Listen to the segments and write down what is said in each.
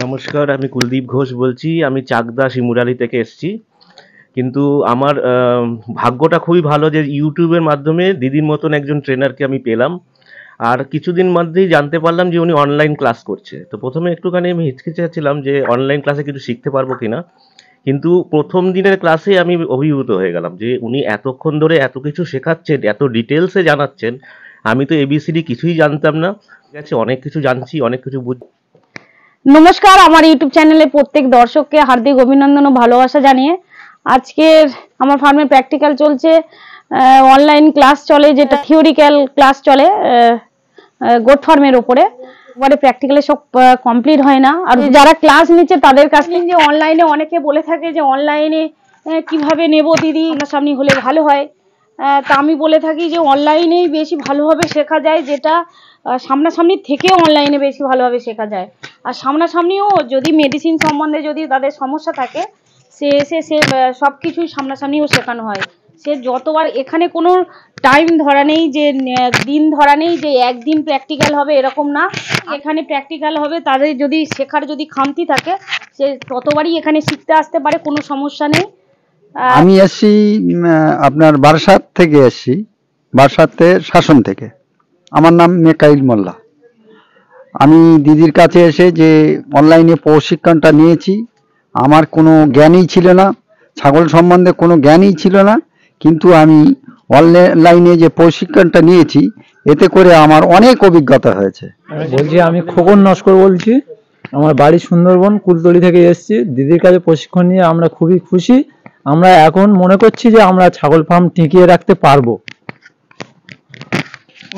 নমস্কার, আমি কুলদীপ ঘোষ বলছি। আমি চাকদা শিমুরালি থেকে এসেছি। কিন্তু আমার ভাগ্যটা খুবই ভালো যে ইউটিউবের মাধ্যমে দিদির মতন একজন ট্রেনারকে আমি পেলাম। আর কিছুদিন মধ্যেই জানতে পারলাম যে উনি অনলাইন ক্লাস করছে। তো প্রথমে একটুখানি আমি হিচকিচাচ্ছিলাম যে অনলাইন ক্লাসে কিছু শিখতে পারবো কিনা। কিন্তু প্রথম দিনের ক্লাসে আমি অভিভূত হয়ে গেলাম যে উনি এতক্ষণ ধরে এত কিছু শেখাচ্ছেন, এত ডিটেলসে জানাচ্ছেন। আমি তো এবিসিডি কিছুই জানতাম না। ঠিক আছে, অনেক কিছু জানছি, অনেক কিছু নমস্কার, আমার ইউটিউব চ্যানেলে প্রত্যেক দর্শককে হার্দিক অভিনন্দন ও ভালোবাসা জানিয়ে আজকের আমার ফার্মে প্র্যাকটিক্যাল চলছে। অনলাইন ক্লাস চলে, যেটা থিওরিক্যাল ক্লাস চলে গোট ফার্মের উপরে। এবারে প্র্যাকটিক্যালে সব কমপ্লিট হয় না, আর যারা ক্লাস নিচ্ছে তাদের কাছ থেকে যে অনলাইনে অনেকে বলে থাকে যে অনলাইনে কিভাবে নেব দিদি, সামনাসামনি হলে ভালো হয়। তা আমি বলে থাকি যে অনলাইনেই বেশি ভালোভাবে শেখা যায়, যেটা সামনাসামনি থেকেও অনলাইনে বেশি ভালোভাবে শেখা যায়। আর সামনাসামনিও যদি মেডিসিন সম্বন্ধে যদি তাদের সমস্যা থাকে, সে সব কিছুই সামনাসামনিও শেখানো হয়। সে যতবার, এখানে কোনো টাইম ধরা নেই যে দিন ধরা নেই যে একদিন প্র্যাকটিক্যাল হবে, এরকম না। এখানে প্র্যাকটিক্যাল হবে, তাদের যদি শেখার যদি খামতি থাকে সে ততবারই এখানে শিখতে আসতে পারে, কোনো সমস্যা নেই। আমি এসছি আপনার বারাসাত থেকে এসছি, বারাসাতের শাসন থেকে। আমার নাম মেকাইল মোল্লা। আমি দিদির কাছে এসে যে অনলাইনে প্রশিক্ষণটা নিয়েছি, আমার কোনো জ্ঞানই ছিল না, ছাগল সম্বন্ধে কোনো জ্ঞানই ছিল না। কিন্তু আমি অনলাইনে যে প্রশিক্ষণটা নিয়েছি, এতে করে আমার অনেক অভিজ্ঞতা হয়েছে। বলছি, আমি খোকন নস্কর বলছি। আমার বাড়ি সুন্দরবন, কুলতলি থেকে এসেছি। দিদির কাছে প্রশিক্ষণ নিয়ে আমরা খুবই খুশি। আমরা এখন মনে করছি যে আমরা ছাগল ফার্ম টিকিয়ে রাখতে পারবো।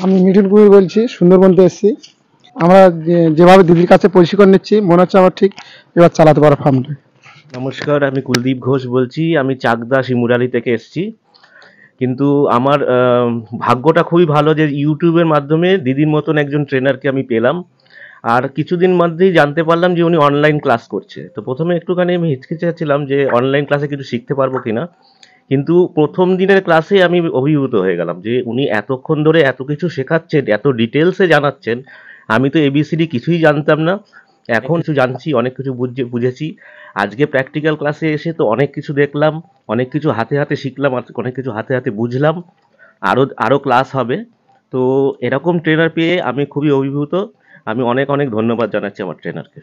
আমি মিঠুন কুমার বলছি, সুন্দরবন থেকে এসেছি। আমরা যেভাবে দিদির কাছে প্রশিক্ষণ নিচ্ছি, মনে হচ্ছে আমার ঠিক এবার চালাতে পারবো ফার্মটা। নমস্কার, আমি কুলদীপ ঘোষ বলছি। আমি চাকদা শিমুরালি থেকে এসেছি। কিন্তু আমার ভাগ্যটা খুবই ভালো যে ইউটিউবের মাধ্যমে দিদির মতন একজন ট্রেনারকে আমি পেলাম। আর কিছুদিন মধ্যেই জানতে পারলাম যে উনি অনলাইন ক্লাস করছে। তো প্রথমে একটুখানি আমি হিচকিচাচ্ছিলাম যে অনলাইন ক্লাসে কিছু শিখতে পারবো কিনা। কিন্তু প্রথম দিনের ক্লাসে আমি অভিভূত হয়ে গেলাম যে উনি এতক্ষণ ধরে এত কিছু শেখাচ্ছেন, এত ডিটেলসে জানাচ্ছেন। আমি তো এবিসিডি কিছুই জানতাম না। এখন কিছু জানছি, অনেক কিছু বুঝেছি। আজকে প্র্যাকটিক্যাল ক্লাসে এসে তো অনেক কিছু দেখলাম, অনেক কিছু হাতে হাতে শিখলাম, আর অনেক কিছু হাতে হাতে বুঝলাম। আরও আরও ক্লাস হবে। তো এরকম ট্রেনার পেয়ে আমি খুবই অভিভূত। আমি অনেক অনেক ধন্যবাদ জানাচ্ছি আমার ট্রেনারকে।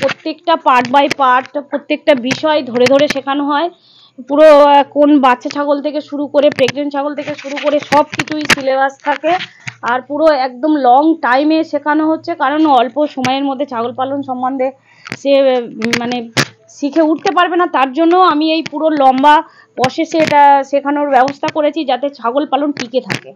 প্রত্যেকটা পার্ট বাই পার্ট, প্রত্যেকটা বিষয় ধরে ধরে শেখানো হয়। পুরো কোন বাচ্চা ছাগল থেকে শুরু করে প্রেগনেন্ট ছাগল থেকে শুরু করে সব কিছুই সিলেবাস থাকে। আর পুরো একদম লং টাইমে শেখানো হচ্ছে, কারণ অল্প সময়ের মধ্যে ছাগল পালন সম্বন্ধে সে মানে শিখে উঠতে পারবে না। তার জন্য আমি এই পুরো লম্বা প্রসেসে এটা শেখানোর ব্যবস্থা করেছি, যাতে ছাগল পালন টিকে থাকে।